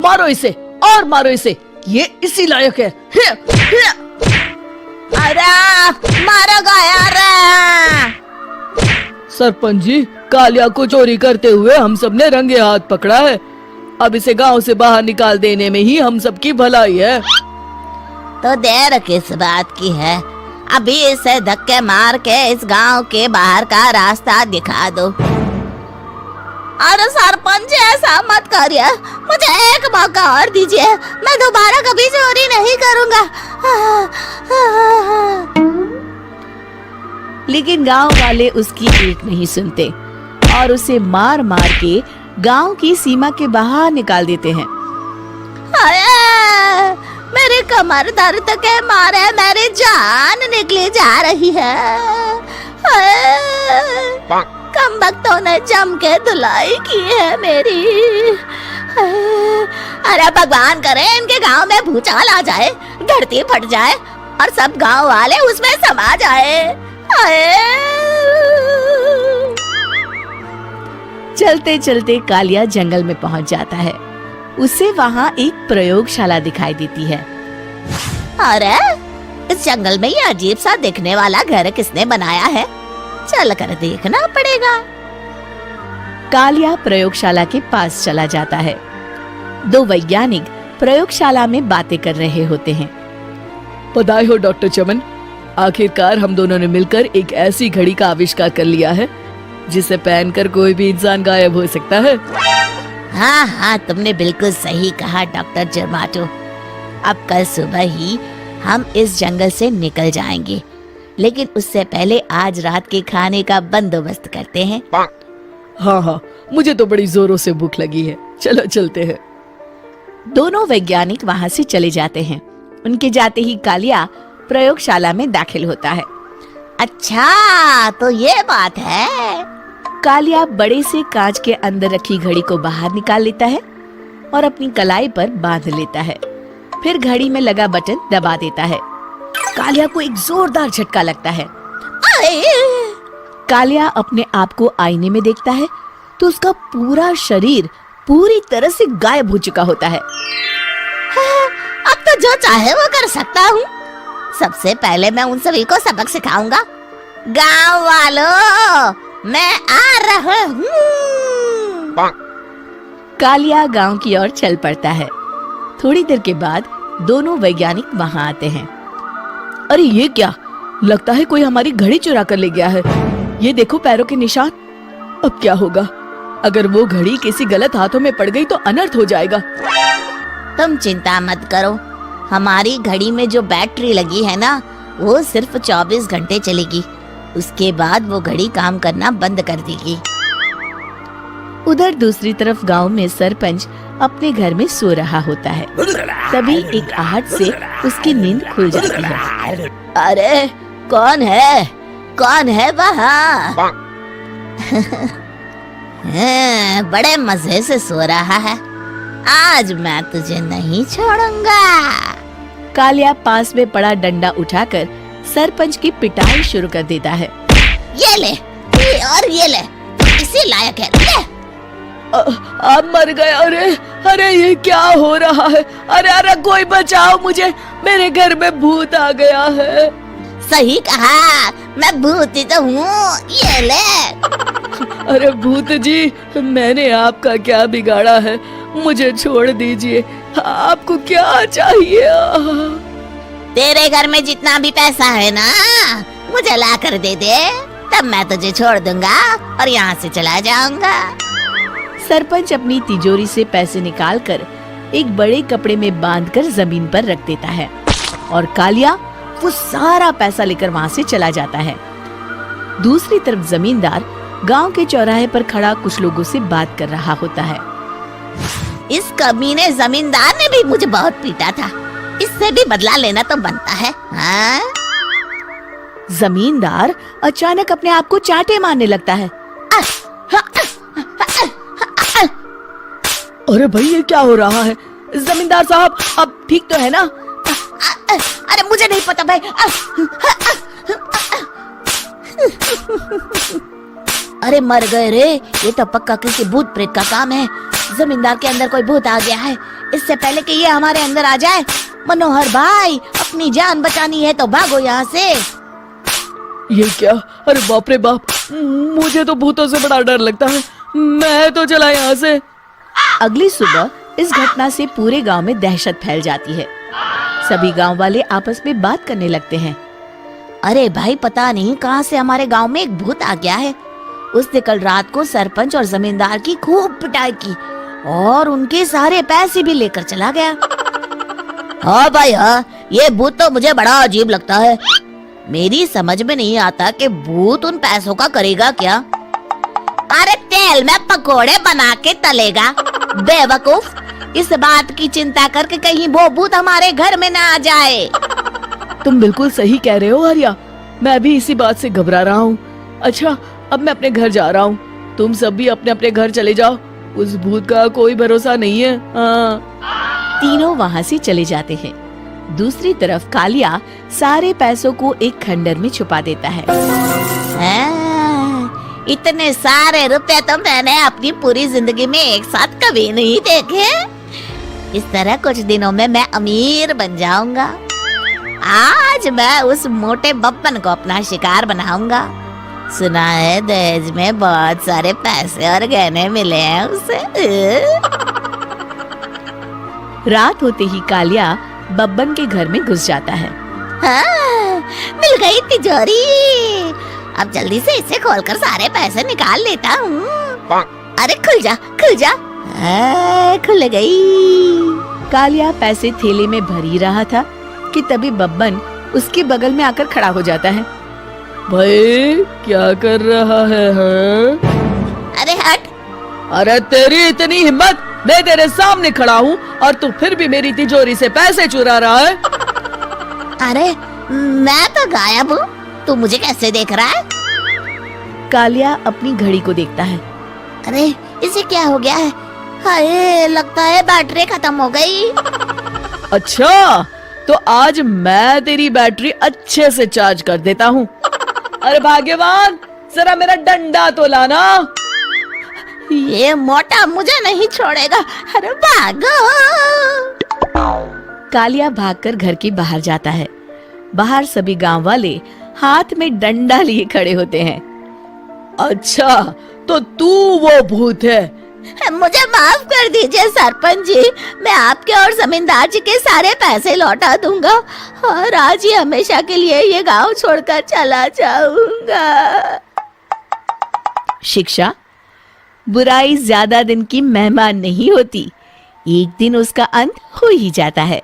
मारो इसे और मारो इसे, ये इसी लायक है। अरे मारो यार। सरपंच जी, कालिया को चोरी करते हुए हम सब ने रंगे हाथ पकड़ा है। अब इसे गांव से बाहर निकाल देने में ही हम सबकी भलाई है। तो देर किस बात की है, अभी इसे धक्के मार के इस गांव के बाहर का रास्ता दिखा दो। अरे सरपंच ऐसा मत करिए, मुझे एक मौका और दीजिए, मैं दोबारा कभी चोरी नहीं करूंगा। लेकिन गांव वाले उसकी एक नहीं सुनते और उसे मार मार के गांव की सीमा के बाहर निकाल देते हैं। मेरी कमर दर्द के मारे मेरी जान निकली जा रही है। कमबख्तों ने जम के धुलाई की है मेरी। अरे भगवान करे इनके गांव में भूचाल आ जाए, धरती फट जाए और सब गांव वाले उसमें समा जाए। चलते चलते कालिया जंगल में पहुंच जाता है। उसे वहाँ एक प्रयोगशाला दिखाई देती है। अरे इस जंगल में ये अजीब सा दिखने वाला घर किसने बनाया है, चल कर देखना पड़ेगा। कालिया प्रयोगशाला के पास चला जाता है। दो वैज्ञानिक प्रयोगशाला में बातें कर रहे होते हैं। बधाई हो डॉक्टर चमन, आखिरकार हम दोनों ने मिलकर एक ऐसी घड़ी का आविष्कार कर लिया है जिसे पहनकर कोई भी इंसान गायब हो सकता है। हाँ हाँ, तुमने बिल्कुल सही कहा डॉक्टर जर्माटो। अब कल सुबह ही हम इस जंगल से निकल जाएंगे, लेकिन उससे पहले आज रात के खाने का बंदोबस्त करते हैं। हाँ हाँ, मुझे तो बड़ी जोरों से भूख लगी है, चलो चलते हैं। दोनों वैज्ञानिक वहाँ से चले जाते हैं। उनके जाते ही कालिया प्रयोगशाला में दाखिल होता है। अच्छा तो ये बात है। कालिया बड़े से कांच के अंदर रखी घड़ी को बाहर निकाल लेता है और अपनी कलाई पर बांध लेता है। फिर घड़ी में लगा बटन दबा देता है। कालिया को एक जोरदार झटका लगता है। कालिया अपने आप को आईने में देखता है तो उसका पूरा शरीर पूरी तरह से गायब हो चुका होता है। अब तो जो चाहे वो कर सकता हूँ। सबसे पहले मैं उन सभी को सबक सिखाऊंगा। गांव वालों, मैं आ रहा हूँ। कालिया गांव की ओर चल पड़ता है। थोड़ी देर के बाद दोनों वैज्ञानिक वहां आते हैं। अरे ये क्या, लगता है कोई हमारी घड़ी चुरा कर ले गया है। ये देखो पैरों के निशान। अब क्या होगा, अगर वो घड़ी किसी गलत हाथों में पड़ गई तो अनर्थ हो जाएगा। तुम चिंता मत करो, हमारी घड़ी में जो बैटरी लगी है ना, वो सिर्फ 24 घंटे चलेगी। उसके बाद वो घड़ी काम करना बंद कर देगी। उधर दूसरी तरफ गांव में सरपंच अपने घर में सो रहा होता है। तभी एक आहट से उसकी नींद खुल जाती है। अरे कौन है, कौन है वहाँ? बड़े मजे से सो रहा है, आज मैं तुझे नहीं छोड़ूंगा। कालिया पास में पड़ा डंडा उठाकर सरपंच की पिटाई शुरू कर देता है। ये ले, ये और ये ले, इसी लायक है, ले। आप मर गए। अरे अरे ये क्या हो रहा है? अरे अरे कोई बचाओ मुझे, मेरे घर में भूत आ गया है। सही कहा, मैं भूत ही तो हूँ, ये ले। अरे भूत जी, मैंने आपका क्या बिगाड़ा है, मुझे छोड़ दीजिए। आपको क्या चाहिए? तेरे घर में जितना भी पैसा है ना, मुझे ला कर दे दे, तब मैं तुझे छोड़ दूंगा और यहाँ से चला जाऊंगा। सरपंच अपनी तिजोरी से पैसे निकालकर एक बड़े कपड़े में बांधकर जमीन पर रख देता है और कालिया वो सारा पैसा लेकर वहाँ से चला जाता है। दूसरी तरफ जमींदार गांव के चौराहे पर खड़ा कुछ लोगों से बात कर रहा होता है। इस कमीने जमींदार ने भी मुझे बहुत पीटा था, इससे भी बदला लेना तो बनता है। हाँ? जमींदार अचानक अपने आप को चांटे मारने लगता है। अरे भाई ये क्या हो रहा है? जमींदार साहब अब ठीक तो है ना? अरे मुझे नहीं पता भाई। अरे मर गए रे, ये तो पक्का किसी भूत प्रेत का काम है। जमींदार के अंदर कोई भूत आ गया है, इससे पहले कि ये हमारे अंदर आ जाए। मनोहर भाई, अपनी जान बचानी है तो भागो यहाँ से। ये क्या? अरे बाप रे बाप, मुझे तो भूतों से बड़ा डर लगता है। मैं तो चला यहाँ से। अगली सुबह इस घटना से पूरे गांव में दहशत फैल जाती है। सभी गांव वाले आपस में बात करने लगते हैं। अरे भाई, पता नहीं कहाँ से हमारे गांव में एक भूत आ गया है। उसने कल रात को सरपंच और जमींदार की खूब पिटाई की और उनके सारे पैसे भी लेकर चला गया। हाँ भाई हाँ, ये भूत तो मुझे बड़ा अजीब लगता है। मेरी समझ में नहीं आता कि भूत उन पैसों का करेगा क्या। अरे तेल में पकोड़े बना के तलेगा बेवकूफ। इस बात की चिंता करके कहीं वो भूत हमारे घर में ना आ जाए। तुम बिल्कुल सही कह रहे हो आर्या, मैं भी इसी बात से घबरा रहा हूँ। अच्छा, अब मैं अपने घर जा रहा हूँ। तुम सब भी अपने अपने घर चले जाओ, उस भूत का कोई भरोसा नहीं है। हाँ। तीनों वहाँ से चले जाते हैं। दूसरी तरफ कालिया सारे पैसों को एक खंडर में छुपा देता है। इतने सारे रुपए तो मैंने अपनी पूरी जिंदगी में एक साथ कभी नहीं देखे। इस तरह कुछ दिनों में मैं अमीर बन जाऊंगा। आज मैं उस मोटे बब्बन को अपना शिकार बनाऊंगा। सुना है दहेज में बहुत सारे पैसे और गहने मिले हैं उसे। रात होते ही कालिया बब्बन के घर में घुस जाता है। हाँ, मिल गई तिजोरी। अब जल्दी से इसे खोलकर सारे पैसे निकाल लेता हूँ। अरे खुल जा, खुल जा। खुल गई। कालिया पैसे थैले में भर ही रहा था कि तभी बब्बन उसके बगल में आकर खड़ा हो जाता है। भाई क्या कर रहा है? हाँ? अरे हट। अरे तेरी इतनी हिम्मत, मैं तेरे सामने खड़ा हूँ और तू फिर भी मेरी तिजोरी से पैसे चुरा रहा है। अरे मैं तो गायब हूँ, तू मुझे कैसे देख रहा है? कालिया अपनी घड़ी को देखता है। अरे इसे क्या हो गया है? हाय, लगता है बैटरी खत्म हो गई। अच्छा, तो आज मैं तेरी बैटरी अच्छे से चार्ज कर देता हूँ। अरे भाग्यवान, जरा मेरा डंडा तो लाना। ये मोटा मुझे नहीं छोड़ेगा। अरे भागो। कालिया भागकर घर के बाहर जाता है। बाहर सभी गांव वाले हाथ में डंडा लिए खड़े होते हैं। अच्छा, तो तू वो भूत है? मुझे माफ कर दीजिए सरपंच जी, मैं आपके और जमींदार जी के सारे पैसे लौटा दूंगा और आज ही हमेशा के लिए ये गांव छोड़कर चला जाऊंगा। शिक्षा: बुराई ज्यादा दिन की मेहमान नहीं होती, एक दिन उसका अंत हो ही जाता है।